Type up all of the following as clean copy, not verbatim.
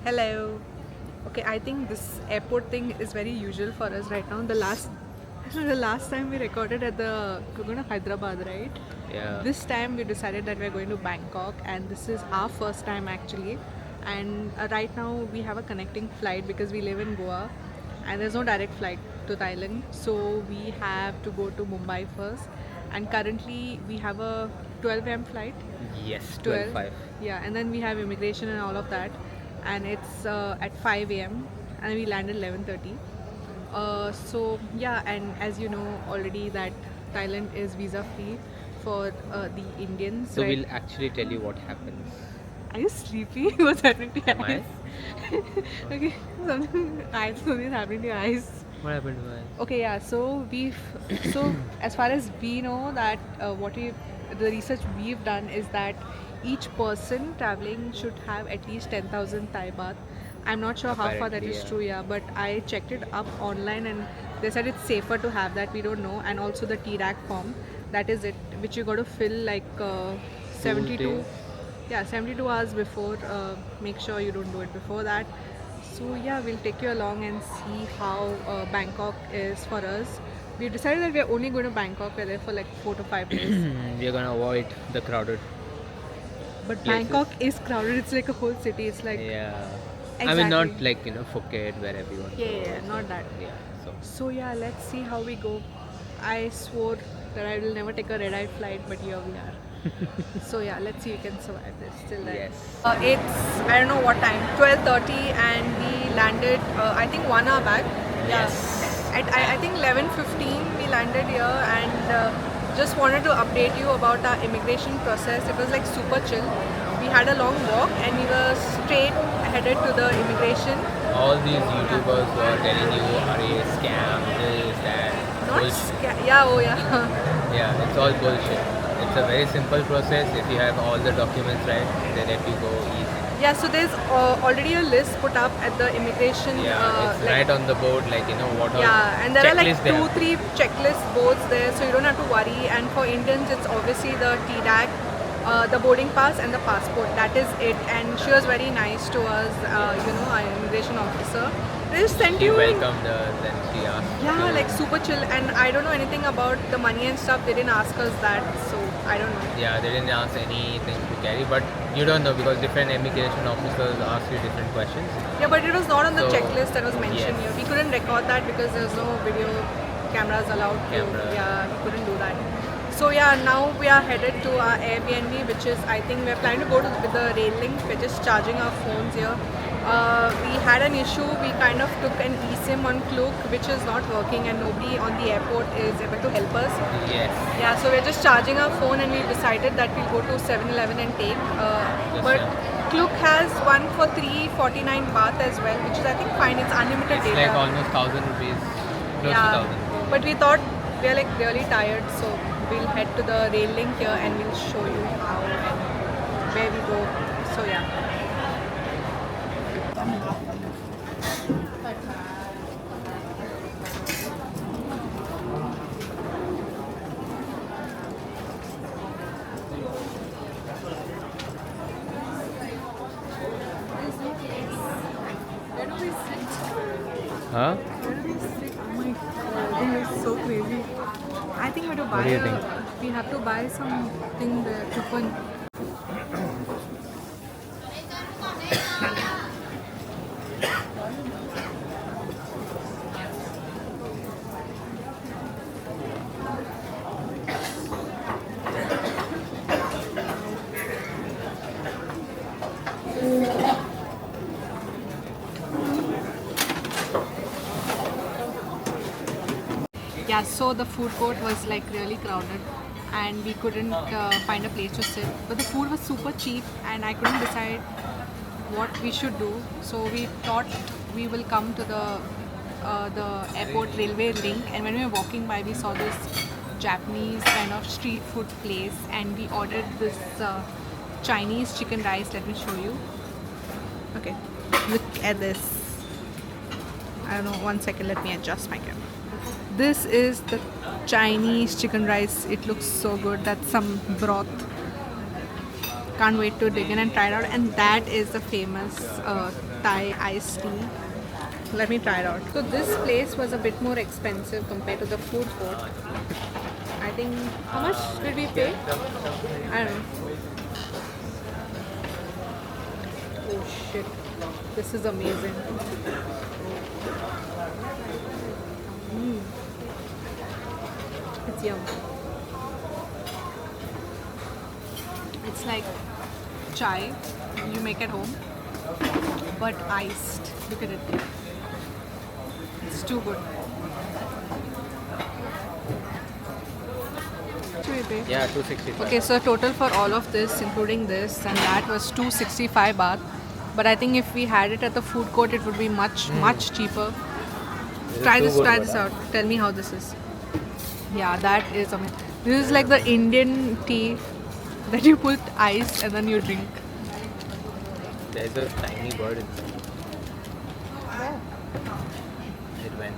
Hello. Okay, I think this airport thing is very usual for us right now. The last time we recorded at the we're going to Hyderabad, right? Yeah. This time we decided that we're going to Bangkok, and this is our first time actually. And right now we have a connecting flight because we live in Goa, and there's no direct flight to Thailand, so we have to go to Mumbai first. And currently we have a 12 a.m. flight. Yes, 12, 12:05. yeah, and then we have immigration and all of that, and it's at 5 a.m. and we landed 11:30. So yeah, and as you know already that Thailand is visa free for the Indians, So right? we'll actually tell you what happens. Are you sleepy? What's happening to Am your eyes? I? Okay, something happening to your eyes. What happened to Okay, yeah. So as far as we know that the research we've done is that each person traveling should have at least 10,000 Thai baht. I'm not sure how far that Apparently, is yeah. true, yeah, but I checked it up online and they said it's safer to have that. We don't know, and also the TDAC form, that is it, which you got to fill like 72, 2 days. yeah, 72 hours before. Make sure you don't do it before that. So yeah, we'll take you along and see how Bangkok is for us. We decided that we're only going to Bangkok. We're there for like 4 to 5 days. We're gonna avoid the crowded But places. Bangkok is crowded. It's like a whole city. It's like Yeah. I mean, exactly. not like Phuket where everyone Yeah, yeah, yeah, goes. not that. Yeah. So So yeah, let's see how we go. I swore that I will never take a red eye flight, but here we are. So yeah, let's see if we can survive this till then. yes. It's I don't know what time, 12:30, and we landed. I think 1 hour back. Yeah, Yes. I think 11:15 we landed here, and just wanted to update you about our immigration process. It was like super chill. We had a long walk, and we were straight headed to the immigration. All these YouTubers who are telling you are a scam, this, that, Not bullshit. yeah, oh yeah. Yeah, it's all bullshit. It's a very simple process. If you have all the documents right, they let you go easy. Yeah, so there's already a list put up at the immigration, Yeah, it's like right on the board, like what all yeah, and there are like checklist they two, have. three checklist boards there, so you don't have to worry. And for Indians, it's obviously the TDAC, the boarding pass, and the passport. That is it. And she was very nice to us, our immigration officer. They just sent She you in. welcomed us and she asked Yeah, like to. super chill. And I don't know anything about the money and stuff. They didn't ask us that, so I don't know. Yeah, they didn't ask anything to carry, but you don't know because different immigration officers ask you different questions. Yeah, but it was not on the So, checklist that was mentioned yes, here. We couldn't record that because there's no video cameras allowed to. camera. Yeah, we couldn't do that. So yeah, now we are headed to our Airbnb, which is I think we're planning to go to with the rail link. We're just charging our phones here. We had an issue. We kind of took an eSIM on Klook, which is not working, and nobody on the airport is able to help us. Yes, Yeah, so we're just charging our phone, and we decided that we'll go to 7-Eleven and take. But yeah. Klook has one for 349 baht as well, which is I think fine. It's unlimited It's data. like almost 1,000 rupees, close to Yeah, 1,000. but we thought we're like really tired, so we'll head to the rail link here and we'll show you how and where we go. So yeah. Where do we sit? Huh? Where do we sit? Oh my god, this is so crazy. I think we have to buy What do you think? we have to buy something there to fun. Yeah, so the food court was like really crowded and we couldn't find a place to sit. But the food was super cheap and I couldn't decide what we should do. So we thought we will come to the airport railway link, and when we were walking by we saw this Japanese kind of street food place and we ordered this Chinese chicken rice. Let me show you. Okay, look at this. I don't know, 1 second, let me adjust my camera. This is the Chinese chicken rice. It looks so good. That's some broth. Can't wait to dig in and try it out. And that is the famous Thai iced tea. Let me try it out. So this place was a bit more expensive compared to the food court. I think, how much did we pay? I don't know. Oh shit, this is amazing. It's yum. It's like chai you make at home, but iced. Look at it. It's too good. Should we pay? Yeah, 265. Okay, so total for all of this, including this and that, was 265 baht. But I think if we had it at the food court, it would be much cheaper. Try this out. Tell me how this is. Yeah, that is amazing. This is like the Indian tea that you put ice and then you drink. There's a tiny bird inside. It went.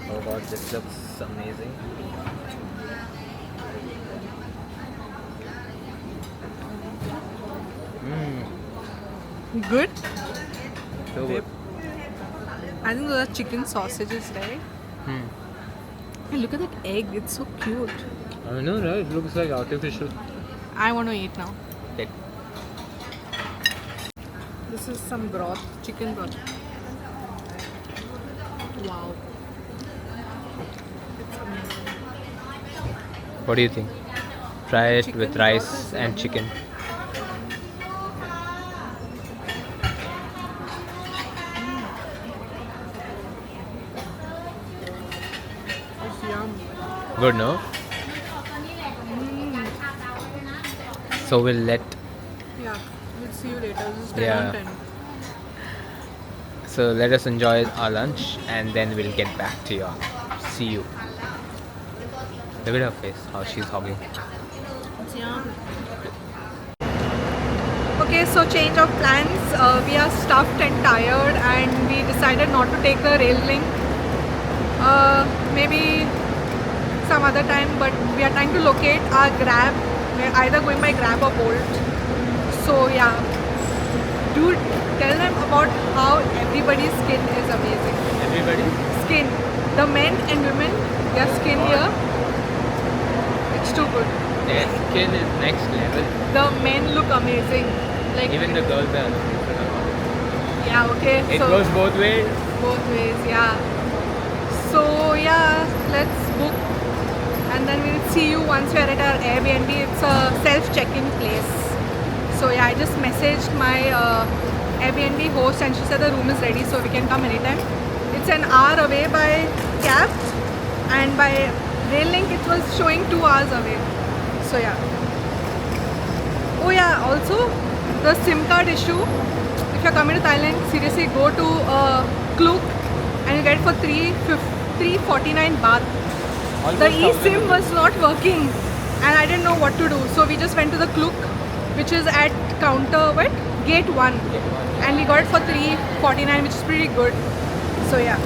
Oh god, this looks amazing. Good? So good. I think those are chicken sausages, right? Hey, look at that egg. It's so cute. I know, right? It looks like artificial. I want to eat now. Take. This is some broth, chicken broth. Wow. It's amazing. What do you think? Try it Chicken with broth rice is and amazing. chicken. It's yum. Good, no? So we'll let. Yeah, we'll see you later. This is 10 Yeah. on 10. So let us enjoy our lunch and then we'll get back to you. See you. Look at her face, how she's hogging. It's yum. Okay, so change of plans. We are stuffed and tired and we decided not to take the rail link. Maybe some other time, but we are trying to locate our Grab. We're either going by Grab or Bolt. So yeah, dude, tell them about how everybody's skin is amazing. Everybody? Skin, the men and women, their skin here, it's too good. Their skin is next level. The men look amazing. Like Even the girls are. yeah, okay. It so goes both ways. both ways, yeah. So yeah, let's book and then we'll see you once we're at our Airbnb. It's a self-check-in place. So yeah, I just messaged my Airbnb host and she said the room is ready so we can come anytime. It's an hour away by cab and by rail link it was showing 2 hours away. So yeah. Oh yeah, also the SIM card issue. If you're coming to Thailand, seriously go to Klook and you get it for 349 baht. The eSIM was not working and I didn't know what to do. So we just went to the Klook, which is at counter gate 1, and we got it for 349, which is pretty good. So yeah.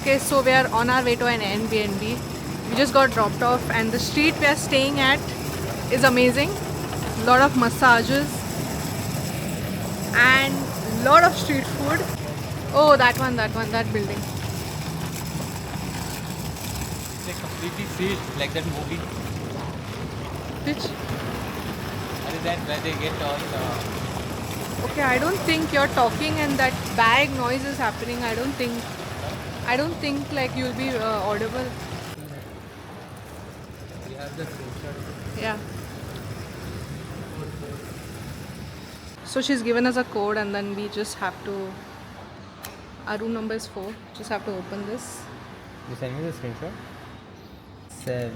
Okay, so we are on our way to an Airbnb. We just got dropped off and the street we are staying at is amazing. Lot of massages and lot of street food. Oh, that building. They completely sealed like that movie. Which? Other than where they get all Okay, I don't think you're talking and that bag noise is happening. I don't think like you'll be audible. we have the screenshot. Yeah. So she's given us a code and then we just have to. Our room number is 4. Just have to open this. You send me the screenshot? 7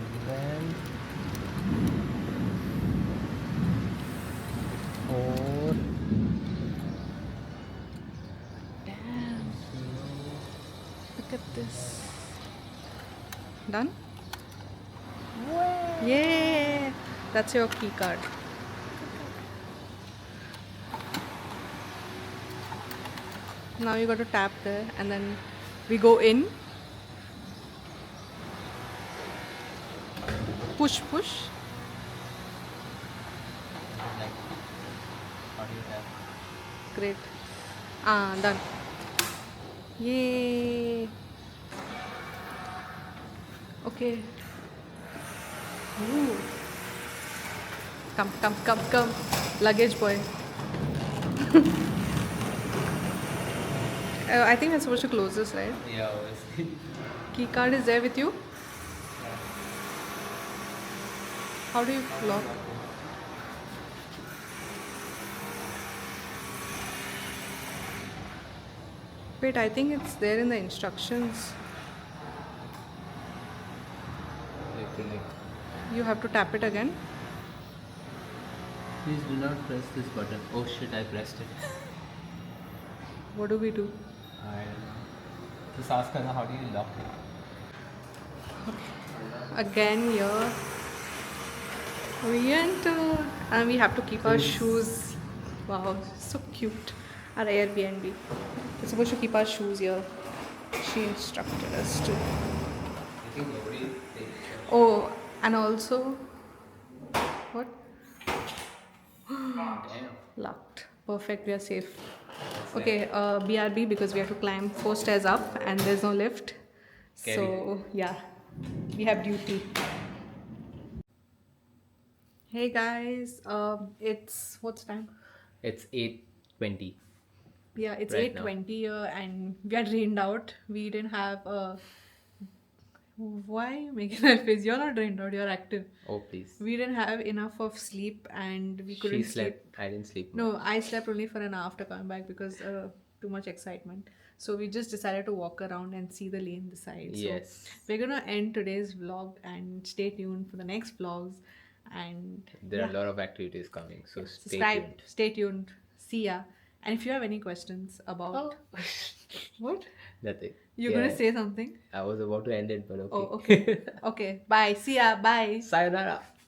4 Damn. Look at this. Done? Yay! That's your key card. Now you got to tap there and then we go in. Push, push. Great. Ah, done. Yay! Okay. Ooh. Come, come, come, come. Luggage boy. I think I'm supposed to close this, right? Yeah, obviously. Key card is there with you? How do you lock? Wait, I think it's there in the instructions. You have to tap it again. Please do not press this button. Oh shit, I pressed it. What do we do? I don't know. Just ask her how do you lock it? Again here. We enter and we have to keep our shoes. Wow, so cute. Our Airbnb. We're supposed to keep our shoes here. She instructed us to. I think nobody thinks. Oh, and also, what? Damn. Locked. Perfect. We are safe. Okay, BRB because we have to climb 4 stairs up and there's no lift. Scary. So yeah, we have duty. Hey guys, it's what's time? It's 8:20. Yeah, it's Right now. 8:20 here and we are drained out. We didn't have a. Why are you making that face? You're not drained out. You're active. Oh please. We didn't have enough of sleep and we couldn't She slept. sleep. I didn't sleep. No, I slept only for an hour after coming back because too much excitement. So we just decided to walk around and see the lane beside. Yes. So we're gonna end today's vlog and stay tuned for the next vlogs. And There are a lot of activities coming, so stay subscribe, tuned. stay tuned. See ya. And if you have any questions about what Nothing. you're Yeah. gonna say something. I was about to end it, but okay. Oh, okay. Okay. Bye. See ya. Bye. Sayonara.